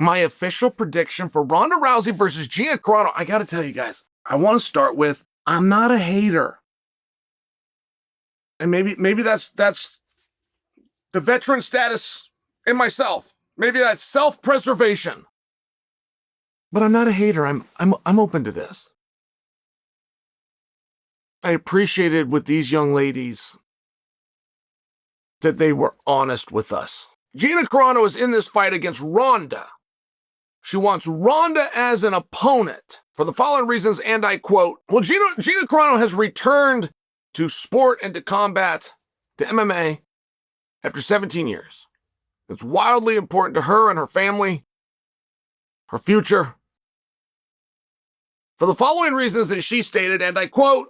my official prediction for Ronda Rousey versus Gina Carano, I got to tell you guys, I want to start with, I'm not a hater. And maybe that's the veteran status in myself. Maybe that's self-preservation. But I'm not a hater. I'm open to this. I appreciated with these young ladies that they were honest with us. Gina Carano is in this fight against Ronda. She wants Ronda as an opponent for the following reasons, and I quote, well, Gina Carano has returned to sport and to combat, to MMA, after 17 years. It's wildly important to her and her family, her future. For the following reasons that she stated, and I quote,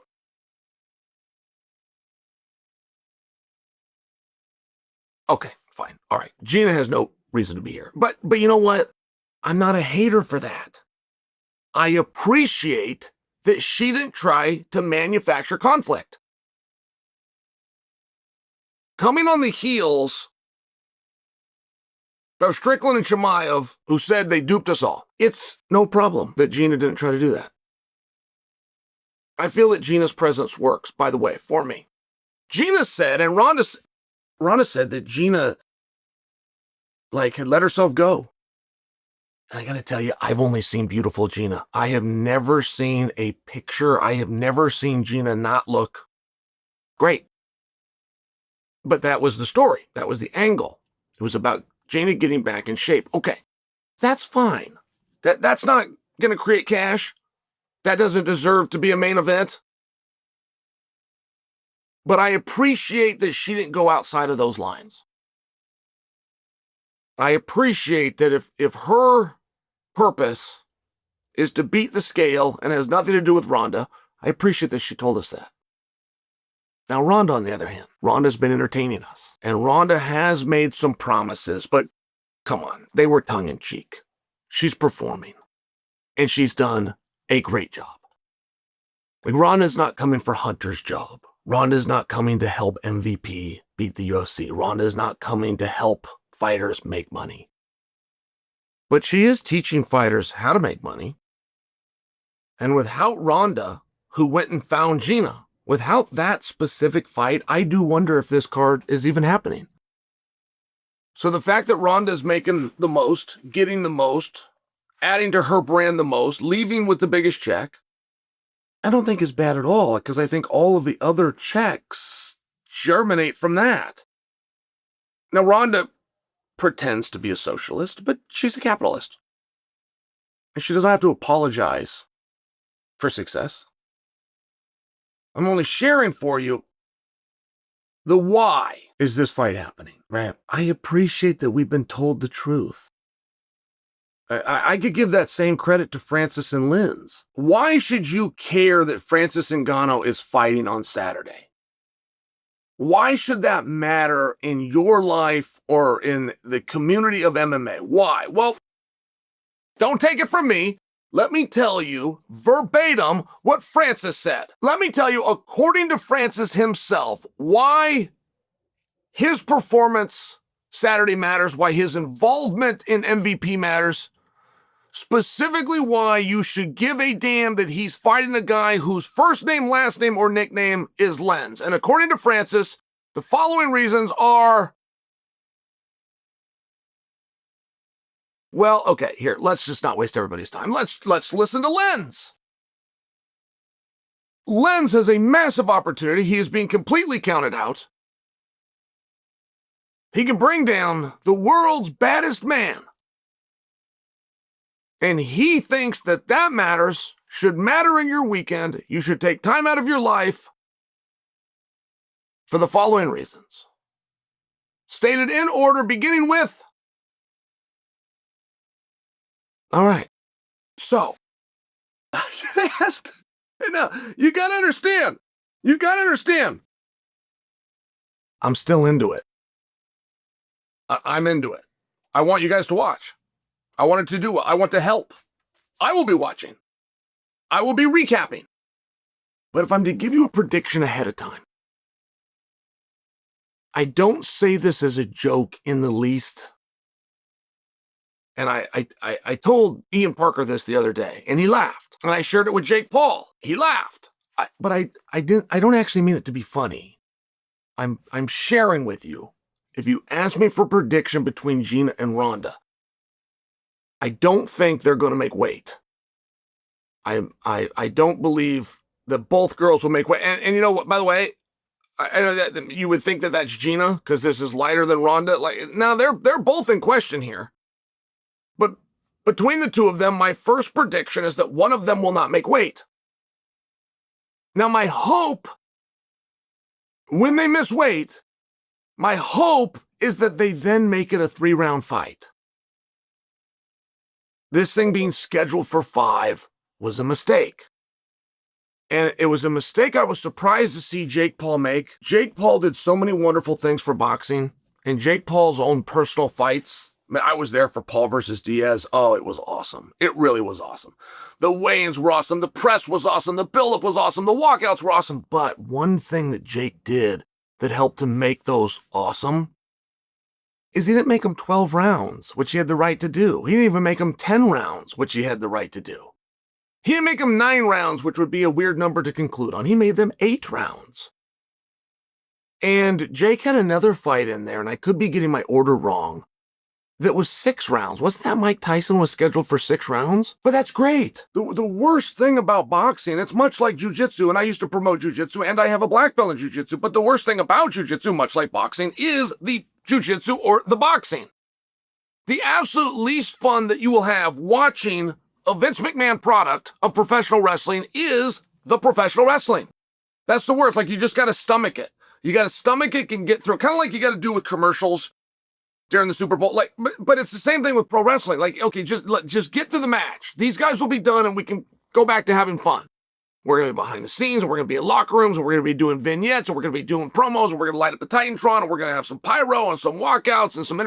okay, fine. All right. Gina has no reason to be here. But you know what? I'm not a hater for that. I appreciate that she didn't try to manufacture conflict. Coming on the heels of Strickland and Chimaev, who said they duped us all, it's no problem that Gina didn't try to do that. I feel that Gina's presence works, by the way, for me. Gina said, and Ronda said that Gina, had let herself go. And I got to tell you, I've only seen beautiful Gina. I have never seen a picture. I have never seen Gina not look great. But that was the story. That was the angle. It was about Gina getting back in shape. Okay, that's fine. That's not going to create cash. That doesn't deserve to be a main event. But I appreciate that she didn't go outside of those lines. I appreciate that if her purpose is to beat the scale and has nothing to do with Ronda, I appreciate that she told us that. Now, Ronda, on the other hand, Ronda's been entertaining us. And Ronda has made some promises, but come on, they were tongue-in-cheek. She's performing. And she's done a great job. Ronda's not coming for Hunter's job. Ronda's not coming to help MVP beat the UFC. Ronda's not coming to help fighters make money. But she is teaching fighters how to make money. And without Ronda, who went and found Gina, without that specific fight, I do wonder if this card is even happening. So the fact that Ronda is making the most, getting the most, adding to her brand the most, leaving with the biggest check, I don't think is bad at all, because I think all of the other checks germinate from that. Now, Ronda pretends to be a socialist, but she's a capitalist. And she doesn't have to apologize for success. I'm only sharing for you the why is this fight happening, right? I appreciate that we've been told the truth. I could give that same credit to Francis and Lynn's. Why should you care that Francis Ngannou is fighting on Saturday? Why should that matter in your life or in the community of MMA? Why? Well, don't take it from me. Let me tell you verbatim what Francis said. Let me tell you, according to Francis himself, why his performance Saturday matters, why his involvement in MVP matters, specifically why you should give a damn that he's fighting a guy whose first name, last name, or nickname is Lenz. And according to Francis, the following reasons are, well, okay, here, let's just not waste everybody's time. Let's listen to Lenz. Lenz has a massive opportunity. He is being completely counted out. He can bring down the world's baddest man. And he thinks that that matters, should matter in your weekend. You should take time out of your life for the following reasons. Stated in order, beginning with, all right, so, now, you gotta understand. I'm still into it. I'm into it. I want you guys to watch. I wanted to do it. I want to help. I will be watching. I will be recapping. But if I'm to give you a prediction ahead of time, I don't say this as a joke in the least. And I told Ian Parker this the other day, and he laughed. And I shared it with Jake Paul. He laughed. But I don't actually mean it to be funny. I'm sharing with you. If you ask me for a prediction between Gina and Ronda, I don't think they're going to make weight. I don't believe that both girls will make weight. And you know what, by the way, I know that you would think that that's Gina because this is lighter than Ronda. Like, now they're both in question here. But between the two of them, my first prediction is that one of them will not make weight. Now, my hope, when they miss weight, my hope is that they then make it a 3-round fight. This thing being scheduled for 5 was a mistake. And it was a mistake I was surprised to see Jake Paul make. Jake Paul did so many wonderful things for boxing. And Jake Paul's own personal fights, I mean, I was there for Paul versus Diaz. Oh, it was awesome. It really was awesome. The weigh-ins were awesome. The press was awesome. The build-up was awesome. The walkouts were awesome. But one thing that Jake did that helped to make those awesome is he didn't make them 12 rounds, which he had the right to do. He didn't even make them 10 rounds, which he had the right to do. He didn't make them 9 rounds, which would be a weird number to conclude on. He made them 8 rounds. And Jake had another fight in there, and I could be getting my order wrong, that was 6 rounds. Wasn't that Mike Tyson was scheduled for 6 rounds? But that's great. The worst thing about boxing, it's much like jiu-jitsu, and I used to promote jiu-jitsu, and I have a black belt in jiu-jitsu, but the worst thing about jiu-jitsu, much like boxing, is the jiu-jitsu or the boxing. The absolute least fun that you will have watching a Vince McMahon product of professional wrestling is the professional wrestling. That's the worst. Like, you just got to stomach it. You got to stomach it and get through. Kind of like you got to do with commercials during the Super Bowl. Like, but it's the same thing with pro wrestling. Like, okay, just get to the match. These guys will be done and we can go back to having fun. We're going to be behind the scenes, and we're going to be in locker rooms, and we're going to be doing vignettes, and we're going to be doing promos, and we're going to light up the Titantron, and we're going to have some pyro and some walkouts and some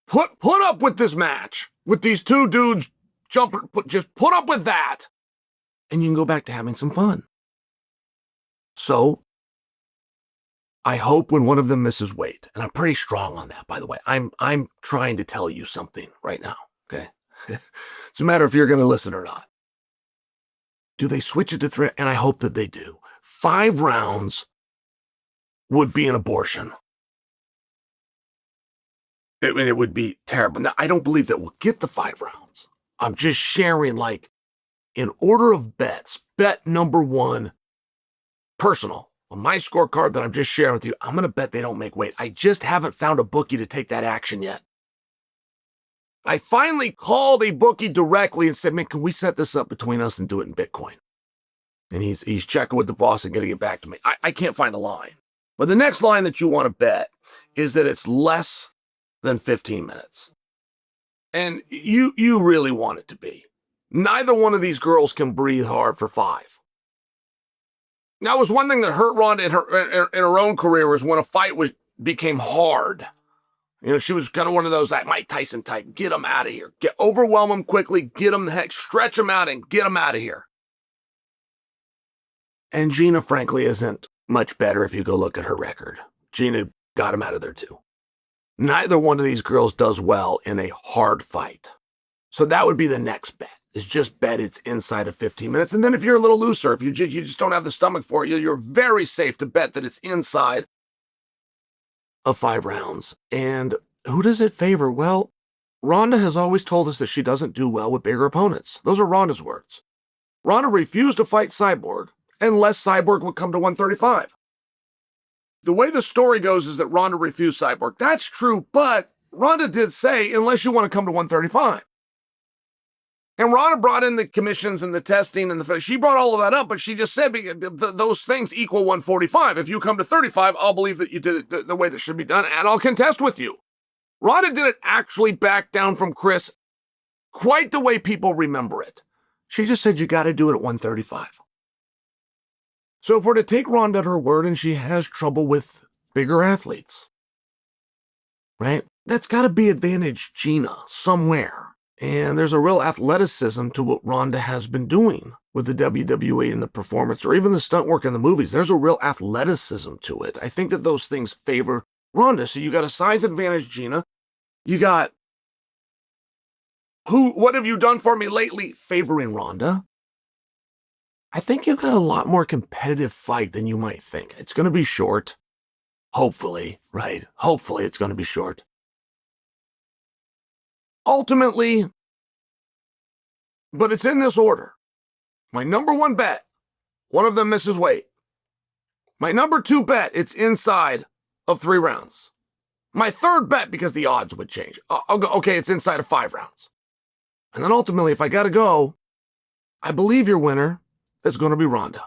put up with this match with these two dudes just put up with that, and you can go back to having some fun. So I hope when one of them misses weight, and I'm pretty strong on that, by the way. I'm trying to tell you something right now, okay? It's a matter if you're going to listen or not. Do they switch it to 3? And I hope that they do. 5 rounds would be an abortion. It would be terrible. Now, I don't believe that we'll get the 5 rounds. I'm just sharing, like, in order of bets. Bet number 1, personal. On my scorecard that I'm just sharing with you, I'm going to bet they don't make weight. I just haven't found a bookie to take that action yet. I finally called a bookie directly and said, man, can we set this up between us and do it in Bitcoin? And he's checking with the boss and going to get back to me. I can't find a line. But the next line that you want to bet is that it's less than 15 minutes. And you really want it to be. Neither one of these girls can breathe hard for 5. Now, it was one thing that hurt Ronda in her own career was when a fight became hard. You know, she was kind of one of those like Mike Tyson type. Get them out of here. Overwhelm them quickly. Get them stretch them out and get them out of here. And Gina, frankly, isn't much better if you go look at her record. Gina got him out of there too. Neither one of these girls does well in a hard fight. So that would be the next bet, is just bet it's inside of 15 minutes. And then if you're a little looser, if you just don't have the stomach for it, you're very safe to bet that it's inside of 5 rounds. And who does it favor? Well, Ronda has always told us that she doesn't do well with bigger opponents. Those are Ronda's words. Ronda refused to fight Cyborg unless Cyborg would come to 135. The way the story goes is that Ronda refused Cyborg. That's true, but Ronda did say, unless you want to come to 135. And Ronda brought in the commissions and the testing and she brought all of that up, but she just said those things equal 145. If you come to 35, I'll believe that you did it the way that should be done, and I'll contest with you. Ronda didn't actually back down from Chris quite the way people remember it. She just said you got to do it at 135. So if we're to take Ronda at her word, and she has trouble with bigger athletes, right? That's got to be advantage Gina somewhere. And there's a real athleticism to what Ronda has been doing with the WWE and the performance, or even the stunt work in the movies. There's a real athleticism to it. I think that those things favor Ronda. So you got a size advantage, Gina. You got What have you done for me lately? Favoring Ronda? I think you've got a lot more competitive fight than you might think. It's going to be short. Hopefully, right? Hopefully it's going to be short. Ultimately, but it's in this order. My number one bet, one of them misses weight. My number two bet, it's inside of 3 rounds. My third bet, because the odds would change, I'll go, okay, it's inside of 5 rounds. And then ultimately, if I got to go, I believe your winner is going to be Ronda.